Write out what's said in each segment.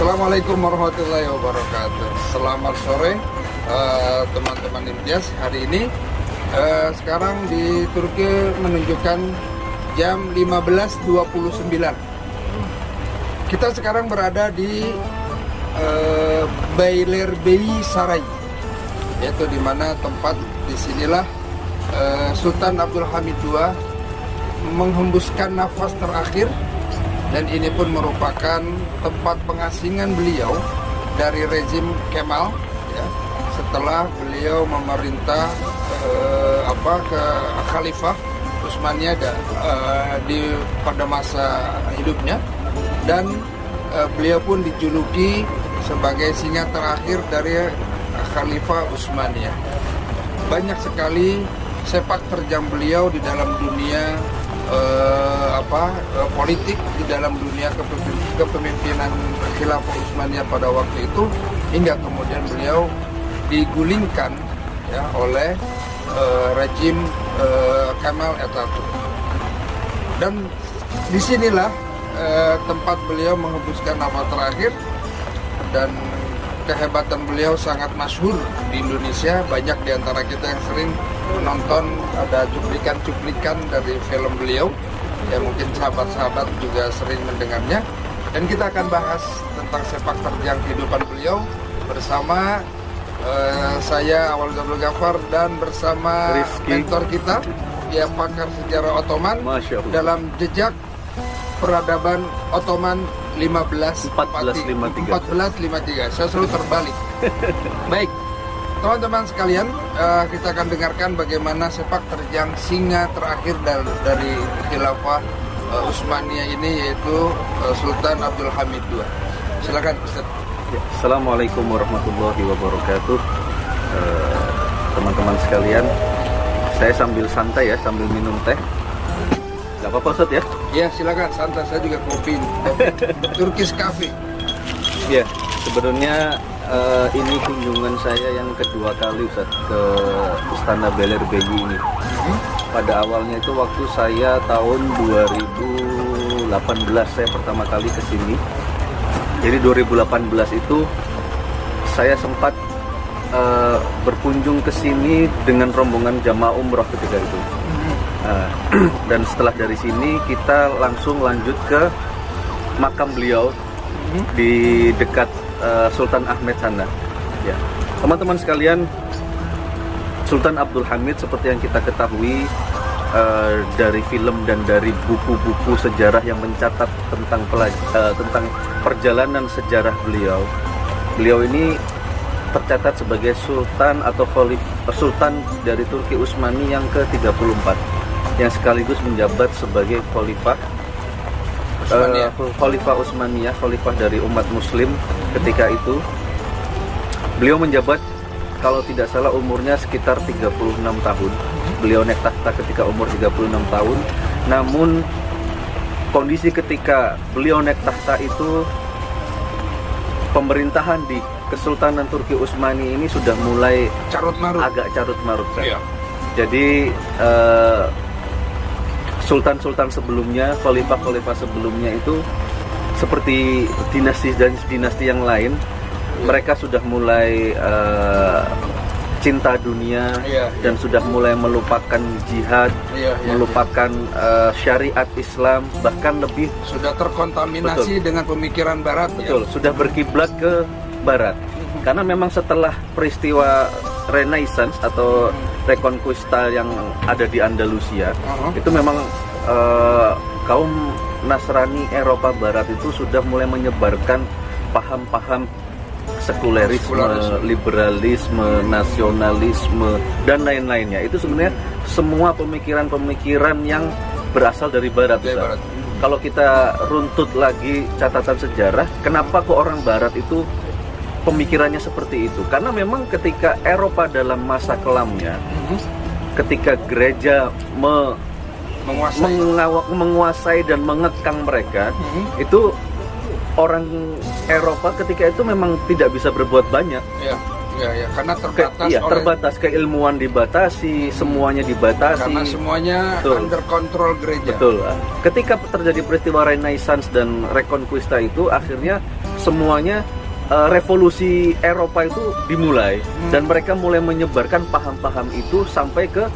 Assalamualaikum warahmatullahi wabarakatuh. Selamat sore teman-teman Imtiaz. Hari ini sekarang di Turki menunjukkan jam 15.29. Kita sekarang berada di Beylerbeyi Saray, yaitu di mana tempat disinilah Sultan Abdul Hamid II menghembuskan nafas terakhir. Dan ini pun merupakan tempat pengasingan beliau dari rezim Kemal, ya, setelah beliau memerintah ke Khalifah Utsmaniyah pada masa hidupnya, dan beliau pun dijuluki sebagai singa terakhir dari Khalifah Utsmaniyah. Banyak sekali sepak terjang beliau di dalam dunia politik, di dalam dunia kepemimpinan Khilafah Utsmaniyah pada waktu itu, hingga kemudian beliau digulingkan, ya, oleh rejim Kemal Atatürk. Dan disinilah tempat beliau menghembuskan nafas terakhir, dan kehebatan beliau sangat masyhur di Indonesia. Banyak di antara kita yang sering menonton, ada cuplikan-cuplikan dari film beliau, ya, mungkin sahabat-sahabat juga sering mendengarnya. Dan kita akan bahas tentang sepak terjang kehidupan beliau bersama saya Awal Abdul Ghaffar, dan bersama Rizky, mentor kita, ya, pakar sejarah Ottoman dalam jejak peradaban Ottoman 1453. Saya selalu terbalik. Baik, teman-teman sekalian, kita akan dengarkan bagaimana sepak terjang singa terakhir dari Khilafah Utsmaniyah ini, yaitu Sultan Abdul Hamid II. Silakan, Ustaz. Assalamualaikum warahmatullahi wabarakatuh. Teman-teman sekalian, saya sambil santai, ya, sambil minum teh. Gak apa-apa, Ustaz, ya? Ya, silakan, santai. Saya juga kopi Turkish Cafe. Ya, sebenarnya ini kunjungan saya yang kedua kali, Ustaz, ke Istana Beylerbeyi ini. Pada awalnya itu waktu saya tahun 2018 saya pertama kali ke sini. Jadi 2018 itu saya sempat berkunjung ke sini dengan rombongan jamaah umroh ketika itu. Dan setelah dari sini kita langsung lanjut ke makam beliau di dekat Sultan Ahmed sana. Ya, teman-teman sekalian, Sultan Abdul Hamid seperti yang kita ketahui dari film dan dari buku-buku sejarah yang mencatat tentang perjalanan sejarah beliau. Beliau ini tercatat sebagai sultan atau sultan dari Turki Utsmani yang ke-34, yang sekaligus menjabat sebagai khalifah Utsmaniyah, khalifah dari umat muslim ketika itu. Beliau menjabat, kalau tidak salah umurnya sekitar 36 tahun. Beliau naik takhta ketika umur 36 tahun. Namun kondisi ketika beliau naik takhta itu, pemerintahan di Kesultanan Turki Utsmani ini sudah mulai agak carut marut. Iya. Jadi sultan-sultan sebelumnya, khalifah-khalifah sebelumnya itu seperti dinasti yang lain, mereka sudah mulai cinta dunia, dan sudah mulai melupakan jihad, melupakan syariat Islam, bahkan lebih sudah terkontaminasi dengan pemikiran Barat. Betul, sudah berkiblat ke Barat. Karena memang setelah peristiwa Renaissance atau Reconquista yang ada di Andalusia, itu memang kaum Nasrani Eropa Barat itu sudah mulai menyebarkan paham-paham sekulerisme, liberalisme, nasionalisme, dan lain-lainnya. Itu sebenarnya semua pemikiran-pemikiran yang berasal dari Barat. Kalau kita runtut lagi catatan sejarah, kenapa kok orang Barat itu pemikirannya seperti itu? Karena memang ketika Eropa dalam masa kelamnya, ketika gereja menguasai dan mengekang mereka, itu orang Eropa ketika itu memang tidak bisa berbuat banyak. Ya, karena terbatas. Terbatas, keilmuan dibatasi, semuanya dibatasi. Karena semuanya under control gereja. Betul. Ketika terjadi peristiwa Renaissance dan Reconquista itu, akhirnya semuanya revolusi Eropa itu dimulai dan mereka mulai menyebarkan paham-paham itu sampai ke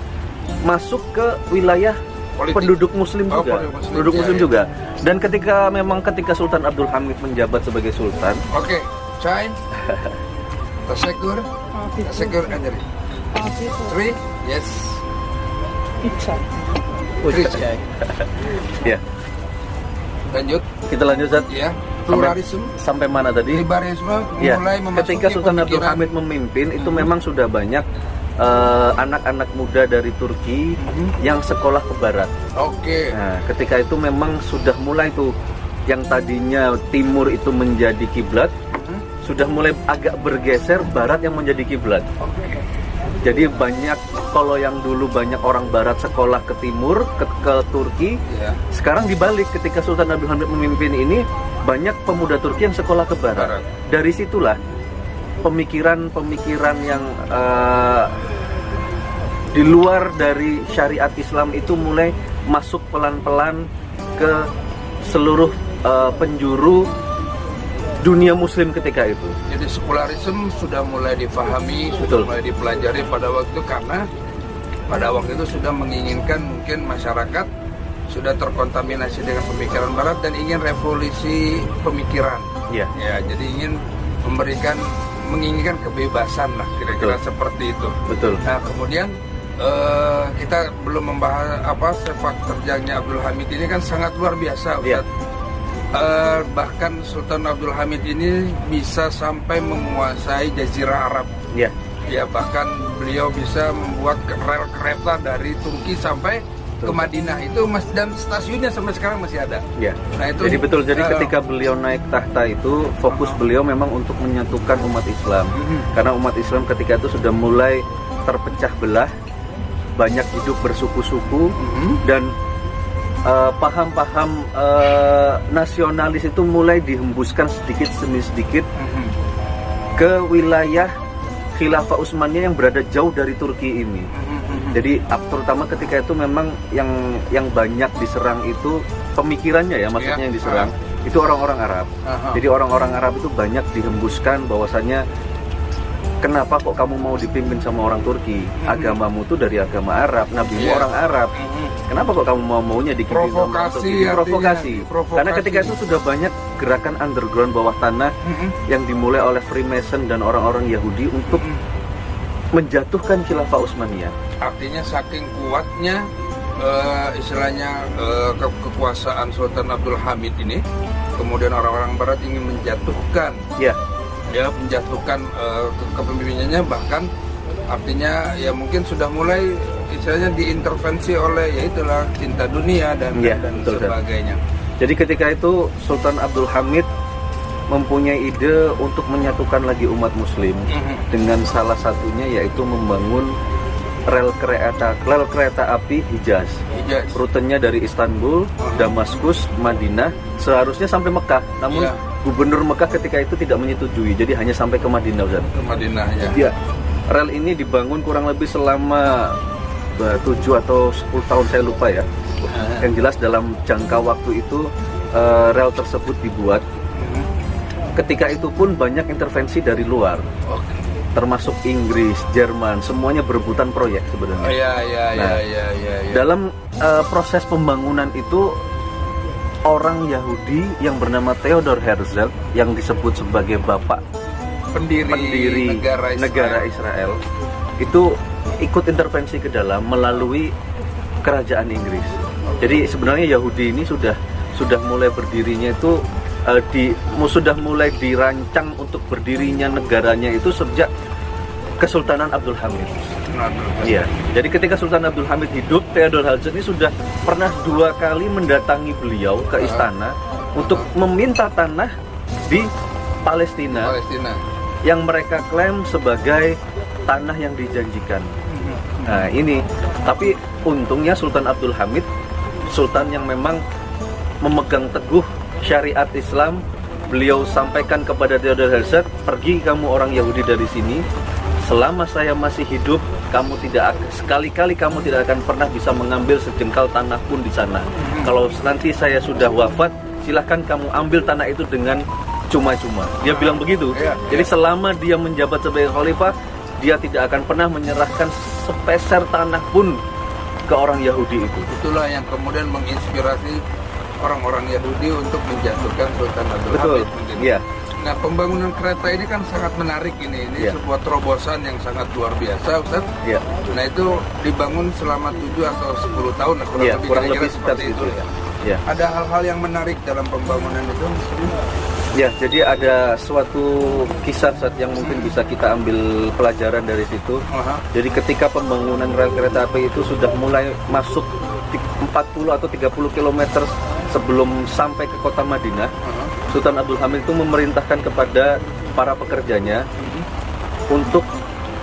masuk ke wilayah penduduk Muslim juga, penduduk Muslim juga. Dan ketika Sultan Abdul Hamid menjabat sebagai Sultan, oke, Chai, tasekur Anjari, 3, yes, ya. Lanjut. Kita lanjut, Zat. Ya. Pluralisme sampai mana tadi? Liberalisme Ya. mulai memasuki Ketika Sultan Abdul pemikiran. Hamid memimpin itu memang sudah banyak anak-anak muda dari Turki yang sekolah ke barat. Oke. Nah, ketika itu memang sudah mulai tuh yang tadinya timur itu menjadi kiblat, sudah mulai agak bergeser barat yang menjadi kiblat. Jadi banyak, kalau yang dulu banyak orang barat sekolah ke timur, ke Turki, sekarang dibalik ketika Sultan Abdul Hamid memimpin ini, banyak pemuda Turki yang sekolah ke barat. Dari situlah pemikiran-pemikiran yang di luar dari syariat Islam itu mulai masuk pelan-pelan ke seluruh penjuru dunia Muslim ketika itu. Jadi sekularisme sudah mulai dipahami, Betul. sudah mulai dipelajari pada waktu, karena pada waktu itu sudah menginginkan mungkin masyarakat sudah terkontaminasi dengan pemikiran barat dan ingin revolusi pemikiran. Ya. Ya, jadi menginginkan kebebasan lah, kira-kira seperti itu. Betul. Nah, kemudian kita belum membahas sepak terjangnya Abdul Hamid ini kan sangat luar biasa, Ustaz. Ya. Bahkan Sultan Abdul Hamid ini bisa sampai menguasai Jazirah Arab. Ya. Ya, bahkan beliau bisa membuat rel kereta dari Turki sampai ke Madinah itu, dan stasiunnya sampai sekarang masih ada. Ya. Nah, itu Jadi betul. Jadi ketika beliau naik tahta itu, fokus beliau memang untuk menyatukan umat Islam. Karena umat Islam ketika itu sudah mulai terpecah belah, banyak hidup bersuku-suku, dan paham-paham nasionalis itu mulai dihembuskan sedikit demi sedikit ke wilayah Khilafah Utsmaniyah yang berada jauh dari Turki ini. Jadi terutama ketika itu memang yang banyak diserang itu pemikirannya ya, maksudnya yang diserang itu orang-orang Arab. Jadi orang-orang Arab itu banyak dihembuskan bahwasannya, kenapa kok kamu mau dipimpin sama orang Turki? Agamamu tuh dari agama Arab, nabimu orang Arab. Kenapa kok kamu maunya dipimpin sama orang Turki? Provokasi. Karena ketika itu sudah banyak gerakan underground bawah tanah yang dimulai oleh Freemason dan orang-orang Yahudi untuk menjatuhkan Khilafah Utsmaniyah. Artinya saking kuatnya istilahnya kekuasaan Sultan Abdul Hamid ini, kemudian orang-orang Barat ingin menjatuhkan, menjatuhkan kepemimpinannya, bahkan artinya ya mungkin sudah mulai istilahnya diintervensi oleh yaitulah cinta dunia dan sebagainya. Jadi ketika itu Sultan Abdul Hamid mempunyai ide untuk menyatukan lagi umat Muslim dengan salah satunya yaitu membangun rel kereta api Hijaz. Rutenya dari Istanbul, Damaskus, Madinah, seharusnya sampai Mekah. Namun gubernur Mekah ketika itu tidak menyetujui, jadi hanya sampai ke Madinah, Ustaz. Ke Madinah, ya. Ya. Rel ini dibangun kurang lebih selama 7 atau 10 tahun, saya lupa ya. Yang jelas dalam jangka waktu itu rel tersebut dibuat. Ketika itu pun banyak intervensi dari luar. Termasuk Inggris, Jerman, semuanya berebutan proyek sebenarnya. Dalam proses pembangunan itu, orang Yahudi yang bernama Theodor Herzl, yang disebut sebagai bapak pendiri negara Israel, itu ikut intervensi ke dalam melalui kerajaan Inggris. Jadi sebenarnya Yahudi ini sudah mulai berdirinya itu sudah mulai dirancang untuk berdirinya negaranya itu sejak Kesultanan Abdul Hamid. Iya. Jadi ketika Sultan Abdul Hamid hidup, Theodor Herzl ini sudah pernah 2 kali mendatangi beliau ke istana untuk meminta tanah di Palestina yang mereka klaim sebagai tanah yang dijanjikan. Nah ini, tapi untungnya Sultan Abdul Hamid, sultan yang memang memegang teguh syariat Islam, beliau sampaikan kepada Theodor Herzl, pergi kamu orang Yahudi dari sini, selama saya masih hidup, kamu sekali-kali kamu tidak akan pernah bisa mengambil sejengkal tanah pun di sana. Kalau nanti saya sudah wafat, silahkan kamu ambil tanah itu dengan cuma-cuma. Dia bilang begitu. Jadi selama dia menjabat sebagai khalifah, dia tidak akan pernah menyerahkan sepeser tanah pun ke orang Yahudi itu. Itulah yang kemudian menginspirasi orang-orang Yahudi untuk menjatuhkan Sultan Abdul Hamid. Iya. Nah, pembangunan kereta ini kan sangat menarik ini sebuah terobosan yang sangat luar biasa, Ustaz. Iya. Nah, itu dibangun selama 7 atau 10 tahun kurang lebih seperti itu. Ya. Ada hal-hal yang menarik dalam pembangunan itu. Ya, jadi ada suatu kisah yang mungkin bisa kita ambil pelajaran dari situ. Jadi ketika pembangunan rel kereta api itu sudah mulai masuk 40 atau 30 km sebelum sampai ke kota Madinah, Sultan Abdul Hamid itu memerintahkan kepada para pekerjanya untuk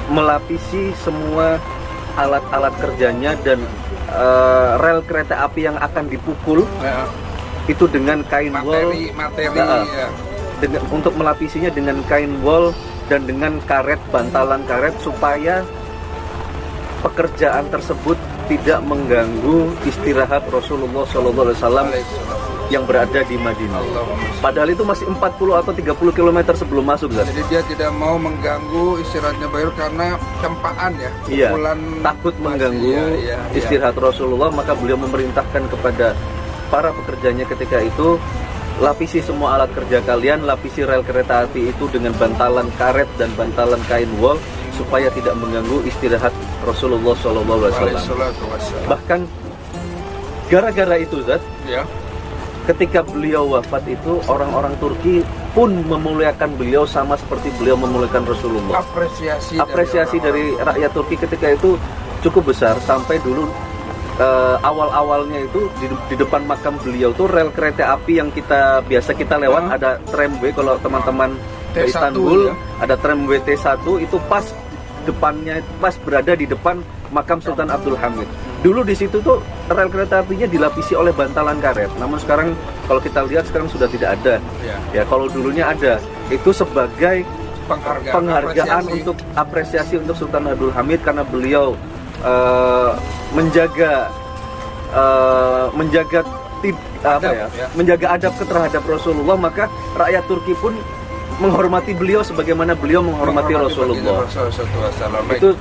melapisi semua alat-alat kerjanya dan rel kereta api yang akan dipukul itu dengan kain wol, untuk melapisinya dengan kain wol dan dengan karet, bantalan karet, supaya pekerjaan tersebut tidak mengganggu istirahat Rasulullah SAW yang berada di Madinah. Padahal itu masih 40 atau 30 km sebelum masuk. Jadi dia tidak mau mengganggu istirahatnya Bayur karena tempaan ya. Iya, takut mengganggu istirahat Rasulullah, maka beliau memerintahkan kepada para pekerjanya ketika itu, lapisi semua alat kerja kalian, lapisi rel kereta api itu dengan bantalan karet dan bantalan kain wol supaya tidak mengganggu istirahat Rasulullah SAW. Bahkan gara-gara itu ketika beliau wafat itu, orang-orang Turki pun memuliakan beliau sama seperti beliau memuliakan Rasulullah. Apresiasi dari rakyat Turki ketika itu cukup besar, sampai dulu awal-awalnya itu di depan makam beliau tuh rel kereta api yang biasa kita lewat, ada tramway kalau teman-teman ke Istanbul, ada tramway T1 itu pas depannya, pas berada di depan makam Sultan Abdul Hamid. Dulu di situ tuh rel kereta apinya dilapisi oleh bantalan karet. Namun sekarang kalau kita lihat sekarang sudah tidak ada. Ya, kalau dulunya ada. Itu sebagai penghargaan untuk apresiasi untuk Sultan Abdul Hamid karena beliau menjaga adab terhadap Rasulullah, maka rakyat Turki pun menghormati beliau sebagaimana beliau menghormati Rasulullah. Itu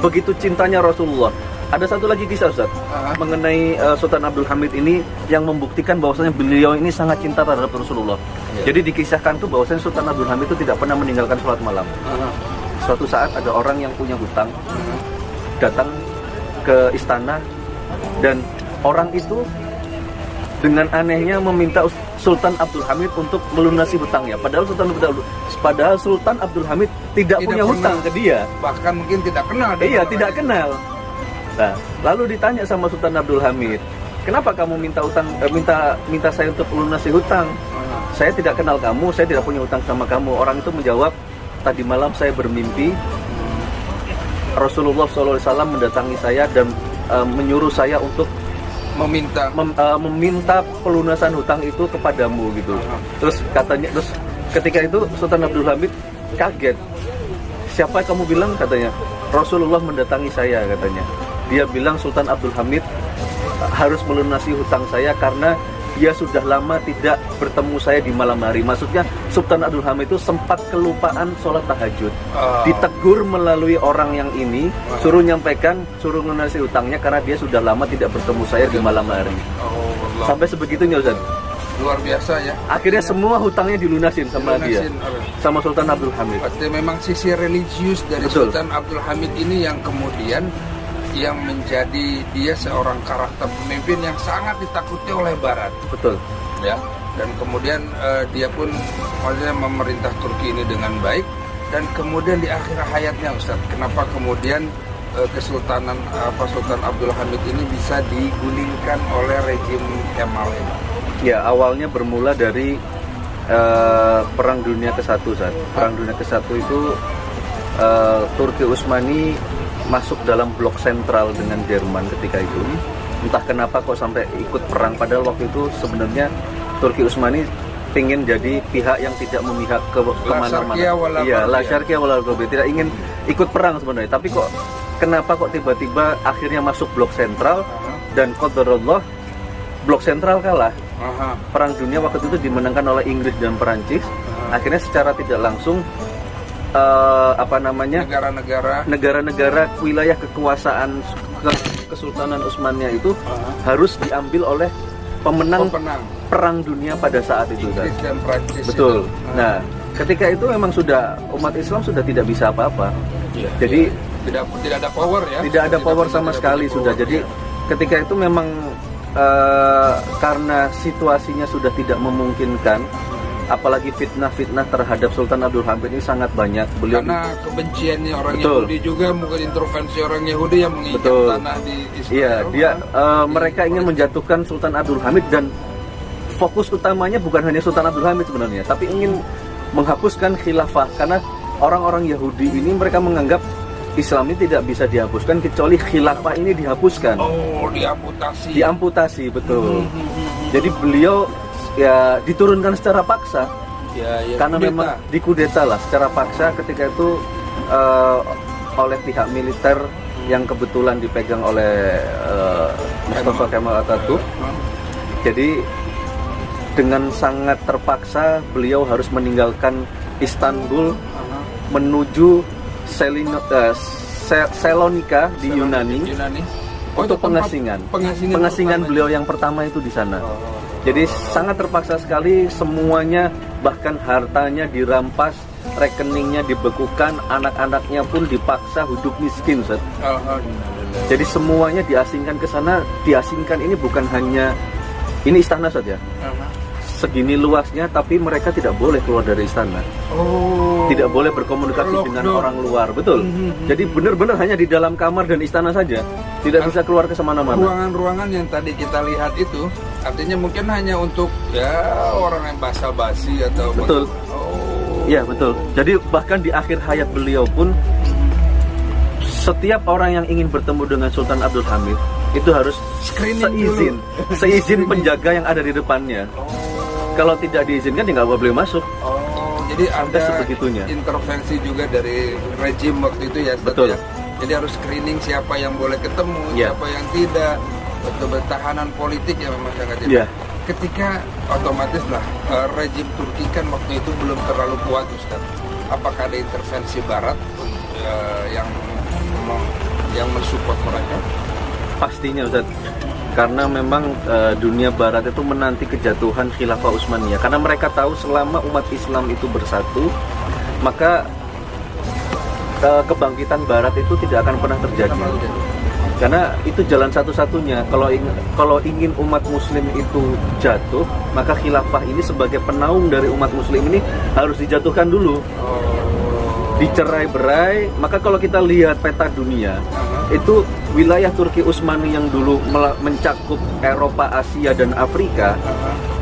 begitu cintanya Rasulullah. Ada satu lagi kisah, Ustaz, mengenai Sultan Abdul Hamid ini yang membuktikan bahwasanya beliau ini sangat cinta terhadap Rasulullah. Jadi dikisahkan tuh bahwasanya Sultan Abdul Hamid itu tidak pernah meninggalkan sholat malam. Suatu saat ada orang yang punya hutang datang ke istana, dan orang itu dengan anehnya meminta Sultan Abdul Hamid untuk melunasi hutangnya. Padahal Sultan Abdul Hamid tidak punya hutang ke dia. Bahkan mungkin tidak kenal. Iya, tidak kenal. Nah, lalu ditanya sama Sultan Abdul Hamid, kenapa kamu minta saya untuk melunasi hutang? Saya tidak kenal kamu, saya tidak punya hutang sama kamu. Orang itu menjawab, tadi malam saya bermimpi Rasulullah SAW mendatangi saya dan menyuruh saya untuk meminta pelunasan hutang itu kepadamu gitu. Terus ketika itu Sultan Abdul Hamid kaget. Siapa kamu bilang? Katanya. Rasulullah mendatangi saya, katanya. Dia bilang Sultan Abdul Hamid harus melunasi hutang saya karena dia sudah lama tidak bertemu saya di malam hari. Maksudnya Sultan Abdul Hamid itu sempat kelupaan sholat tahajud. Ditegur melalui orang yang ini, suruh melunasi hutangnya karena dia sudah lama tidak bertemu saya di malam hari. Sampai sebegitunya, Ustaz. Luar biasa ya. Akhirnya semua hutangnya dilunasin sama dia, sama Sultan Abdul Hamid. Berarti memang sisi religius dari Sultan Abdul Hamid ini yang kemudian yang menjadi dia seorang karakter pemimpin yang sangat ditakuti oleh Barat. Betul. Ya. Dan kemudian dia pun maksudnya memerintah Turki ini dengan baik, dan kemudian di akhir hayatnya, Ustaz, kenapa kemudian Sultan Abdul Hamid ini bisa digulingkan oleh rejim Kemal ini? Ya, awalnya bermula dari Perang Dunia ke-1, Ustaz. Perang Dunia ke-1 itu Turki Utsmani masuk dalam blok sentral dengan Jerman ketika itu. Entah kenapa kok sampai ikut perang, padahal waktu itu sebenarnya Turki Utsmani ingin jadi pihak yang tidak memihak ke kemana-mana. Iya, la syarqiyya wala gharbiyya, tidak ingin ikut perang sebenarnya. Tapi kok kenapa kok tiba-tiba akhirnya masuk blok sentral, dan qadarullah blok sentral kalah. Perang dunia waktu itu dimenangkan oleh Inggris dan Perancis, Akhirnya secara tidak langsung negara-negara wilayah kekuasaan Kesultanan Utsmaniyah itu harus diambil oleh pemenang Perang Dunia pada saat itu kan. Inggris dan Prancis. Betul. Nah, ketika itu memang sudah umat Islam sudah tidak bisa apa-apa. Ya, jadi tidak ada power ya. Tidak ada power sama sekali sudah. Jadi ketika itu memang karena situasinya sudah tidak memungkinkan, apalagi fitnah-fitnah terhadap Sultan Abdul Hamid ini sangat banyak. Karena kebenciannya orang Yahudi juga, mungkin intervensi orang Yahudi yang menginjak tanah di Israel. Iya, mereka ingin menjatuhkan Sultan Abdul Hamid, dan fokus utamanya bukan hanya Sultan Abdul Hamid sebenarnya, tapi ingin menghapuskan khilafah, karena orang-orang Yahudi ini mereka menganggap Islam ini tidak bisa dihapuskan kecuali khilafah ini dihapuskan. Oh, diamputasi. Diamputasi, betul. Jadi beliau ya diturunkan secara paksa, karena kudeta. Memang dikudeta lah secara paksa ketika itu oleh pihak militer yang kebetulan dipegang oleh Mustafa Kemal Atatürk. Jadi dengan sangat terpaksa beliau harus meninggalkan Istanbul menuju Salonika di Yunani. Untuk pengasingan beliau yang pertama itu di sana. Jadi sangat terpaksa sekali, semuanya bahkan hartanya dirampas, rekeningnya dibekukan, anak-anaknya pun dipaksa hidup miskin, Ustaz. Jadi semuanya diasingkan ke sana. Diasingkan ini bukan hanya ini istana saja. Segini luasnya, tapi mereka tidak boleh keluar dari istana. Tidak boleh berkomunikasi dengan orang luar, betul. Jadi benar-benar hanya di dalam kamar dan istana saja, tidak bisa keluar ke semana-mana. Ruangan-ruangan yang tadi kita lihat itu, artinya mungkin hanya untuk ya orang yang basa-basi atau betul. Iya betul. Jadi bahkan di akhir hayat beliau pun, setiap orang yang ingin bertemu dengan Sultan Abdul Hamid itu harus seizin penjaga yang ada di depannya. Kalau tidak diizinkan, ya nggak boleh masuk. Jadi ada sebegitunya intervensi juga dari rejim waktu itu ya, betul. Ya? Jadi harus screening siapa yang boleh ketemu, siapa yang tidak. Betul, tahanan politik ya memang sangat jelas. Ketika otomatis lah rejim Turki kan waktu itu belum terlalu kuat, Ustaz. Apakah ada intervensi Barat yang mensupport mereka? Pastinya, Ustaz. Karena memang dunia Barat itu menanti kejatuhan Khilafah Utsmaniyah. Karena mereka tahu selama umat Islam itu bersatu, maka kebangkitan Barat itu tidak akan pernah terjadi. Karena itu jalan satu-satunya. Kalau ingin umat Muslim itu jatuh, maka Khilafah ini sebagai penaung dari umat Muslim ini harus dijatuhkan dulu. Dicerai-berai. Maka kalau kita lihat peta dunia, itu wilayah Turki Utsmani yang dulu mencakup Eropa, Asia, dan Afrika,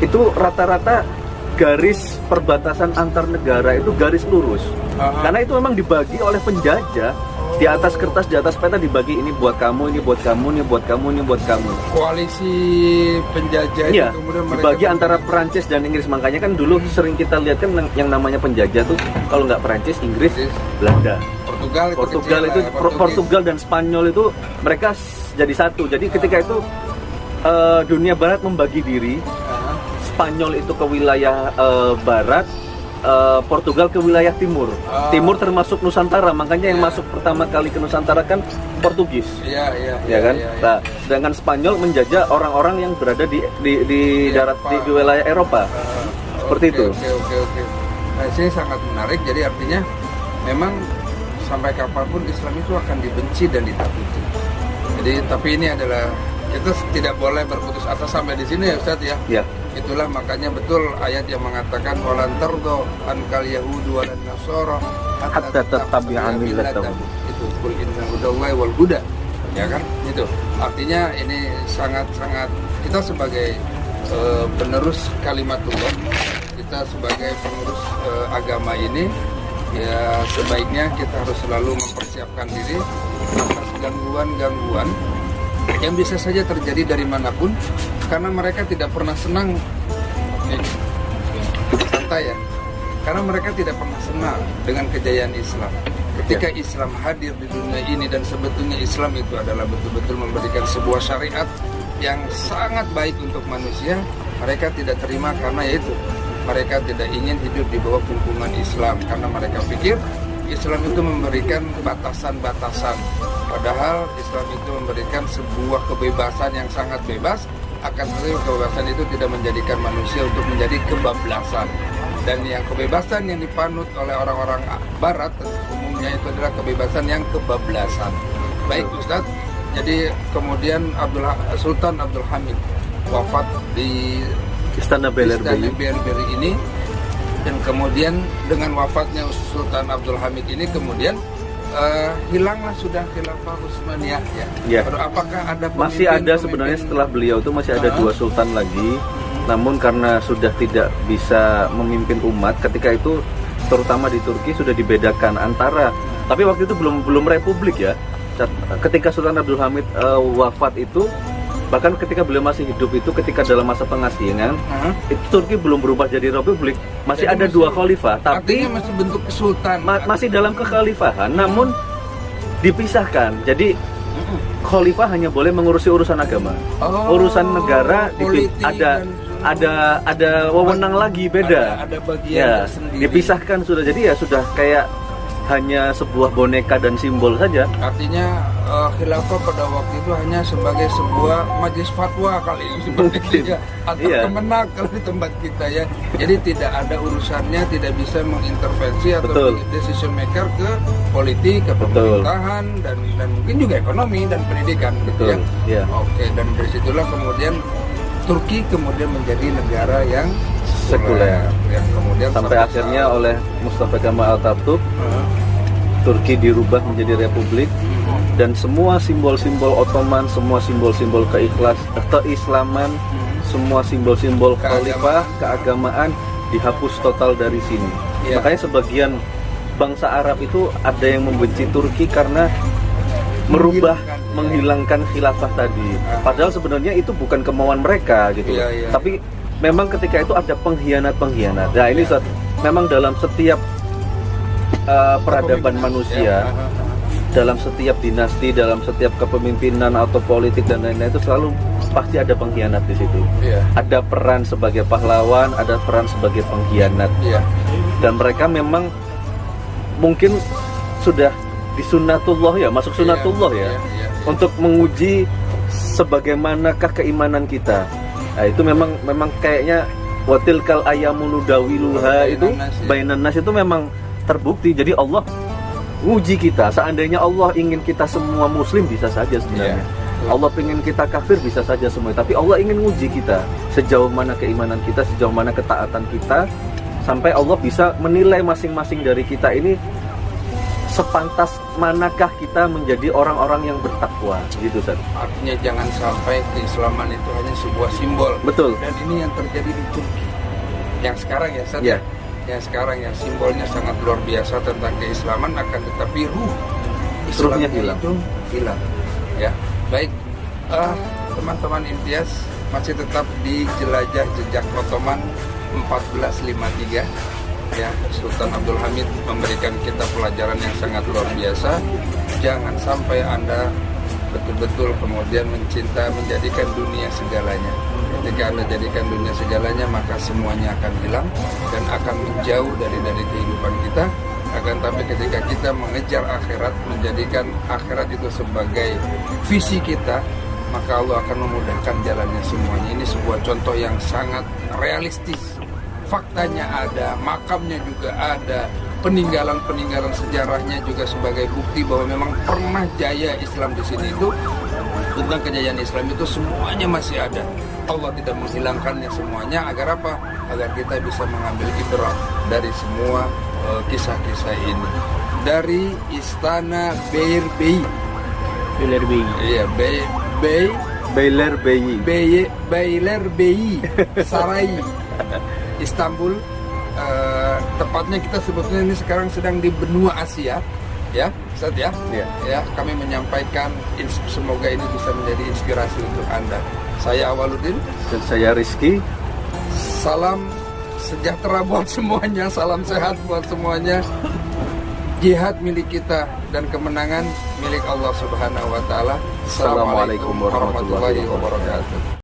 itu rata-rata garis perbatasan antar negara itu garis lurus. Karena itu memang dibagi oleh penjajah. Di atas kertas, di atas peta dibagi, ini buat kamu, ini buat kamu, ini buat kamu, ini buat kamu. Koalisi penjajah itu kemudian dibagi antara Perancis dan Inggris. Makanya kan dulu sering kita lihat kan yang namanya penjajah tuh, kalau nggak Perancis, Inggris, Belanda. Portugal dan Spanyol itu mereka jadi satu. Jadi ketika itu dunia Barat membagi diri. Spanyol itu ke wilayah Barat, Portugal ke wilayah Timur. Timur termasuk Nusantara, makanya yang masuk pertama kali ke Nusantara kan Portugis. Nah, sedangkan Spanyol menjajah orang-orang yang berada di darat di wilayah Eropa. Seperti itu. Oke. Nah, ini sangat menarik. Jadi artinya memang sampai kapanpun Islam itu akan dibenci dan ditakuti. Jadi tapi ini adalah, kita tidak boleh berputus asa sampai di sini ya Ustaz ya. Itulah makanya betul ayat yang mengatakan walan tardo ankal yahudu walan nasara hatta tattabi'a millatahum. Itu qul inna hudallahi wal huda. Ya kan? Itu. Artinya ini sangat-sangat kita sebagai penerus kalimatullah, kita sebagai pengurus agama ini, ya sebaiknya kita harus selalu mempersiapkan diri atas gangguan-gangguan yang bisa saja terjadi dari manapun, karena mereka tidak pernah senang santai ya, karena mereka tidak pernah senang dengan kejayaan Islam. Ketika Islam hadir di dunia ini, dan sebetulnya Islam itu adalah betul-betul memberikan sebuah syariat yang sangat baik untuk manusia, mereka tidak terima karena yaitu mereka tidak ingin hidup di bawah pungkungan Islam karena mereka pikir Islam itu memberikan batasan-batasan, padahal Islam itu memberikan sebuah kebebasan yang sangat bebas, akan tetapi kebebasan itu tidak menjadikan manusia untuk menjadi kebablasan. Dan yang kebebasan yang dipanut oleh orang-orang Barat umumnya itu adalah kebebasan yang kebablasan. Baik Ustadz, jadi kemudian Sultan Abdul Hamid wafat di Istana Beylerbey ini, dan kemudian dengan wafatnya Sultan Abdul Hamid ini kemudian hilanglah sudah khilafah Utsmaniyah ya. Ya. Apakah ada masih ada sebenarnya setelah beliau itu masih ada dua sultan lagi, namun karena sudah tidak bisa memimpin umat ketika itu, terutama di Turki sudah dibedakan antara, tapi waktu itu belum republik ya. Ketika Sultan Abdul Hamid wafat itu, bahkan ketika beliau masih hidup itu, ketika dalam masa pengasingan itu Turki belum berubah jadi republik, masih jadi ada dua khalifah, tapi masih bentuk kesultanan, masih dalam kekhalifahan, namun dipisahkan. Jadi khalifah hanya boleh mengurusi urusan agama, urusan negara ada wewenang lagi beda, ada bagian sendiri. Dipisahkan sudah, jadi ya sudah kayak hanya sebuah boneka dan simbol saja. Artinya khilafah pada waktu itu hanya sebagai sebuah majelis fatwa kali ini seperti itu ya, atau kemenak kalau di tempat kita ya. Jadi tidak ada urusannya, tidak bisa mengintervensi atau decision maker ke politik, ke pemerintahan dan mungkin juga ekonomi dan pendidikan gitu ya. Yeah. Oke, dan dari situlah kemudian Turki kemudian menjadi negara yang sekuler, yang kemudian sampai akhirnya oleh Mustafa Kemal Atatürk Turki dirubah menjadi republik, dan semua simbol-simbol Ottoman, semua simbol-simbol keislaman, semua simbol-simbol khalifah, keagamaan dihapus total dari sini. Makanya sebagian bangsa Arab itu ada yang membenci Turki karena menghilangkan khilafah tadi. Padahal sebenarnya itu bukan kemauan mereka gitu. Tapi memang ketika itu ada pengkhianat-pengkhianat. Nah ini memang dalam setiap peradaban manusia, dalam setiap dinasti, dalam setiap kepemimpinan atau politik dan lain-lain itu selalu pasti ada pengkhianat di situ. Ada peran sebagai pahlawan, ada peran sebagai pengkhianat. Dan mereka memang mungkin sudah di sunnatullah ya, masuk sunnatullah ya, untuk menguji sebagaimanakah keimanan kita. Nah, itu memang kayaknya watilkal ayamu nudawiluha itu bainan nas itu memang terbukti. Jadi Allah nguji kita. Seandainya Allah ingin kita semua muslim bisa saja sebenarnya. Allah ingin kita kafir bisa saja semua. Tapi Allah ingin nguji kita sejauh mana keimanan kita, sejauh mana ketaatan kita, sampai Allah bisa menilai masing-masing dari kita ini sepantas manakah kita menjadi orang-orang yang bertakwa gitu, Ustaz. Artinya jangan sampai keislaman itu hanya sebuah simbol. Betul. Dan ini yang terjadi di Turki yang sekarang ya, Ustaz. Yang sekarang ya, simbolnya sangat luar biasa tentang keislaman, akan tetapi ruhnya hilang. Itu hilang. Ya, baik. Teman-teman Imtiaz masih tetap di jelajah jejak Ottoman 1453. Ya, Sultan Abdul Hamid memberikan kita pelajaran yang sangat luar biasa. Jangan sampai Anda betul-betul kemudian menjadikan dunia segalanya. Ketika Anda jadikan dunia segalanya, maka semuanya akan hilang dan akan menjauh dari kehidupan kita. Akan tapi ketika kita mengejar akhirat, menjadikan akhirat itu sebagai visi kita, maka Allah akan memudahkan jalannya semuanya. Ini sebuah contoh yang sangat realistis. Faktanya ada, makamnya juga ada, peninggalan-peninggalan sejarahnya juga sebagai bukti bahwa memang pernah jaya Islam di sini itu. Tentang kejayaan Islam itu semuanya masih ada. Allah tidak menghilangkannya semuanya, agar apa? Agar kita bisa mengambil ibrah dari semua kisah-kisah ini. Dari Istana Beylerbey. Iya, Beylerbey Saray Istanbul, tepatnya kita sebetulnya ini sekarang sedang di benua Asia, ya, Ustaz ya. Ya, kami menyampaikan semoga ini bisa menjadi inspirasi untuk Anda. Saya Awaludin dan saya Rizky. Salam sejahtera buat semuanya, salam sehat buat semuanya. Jihad milik kita dan kemenangan milik Allah Subhanahu wa taala. Assalamualaikum warahmatullahi wabarakatuh.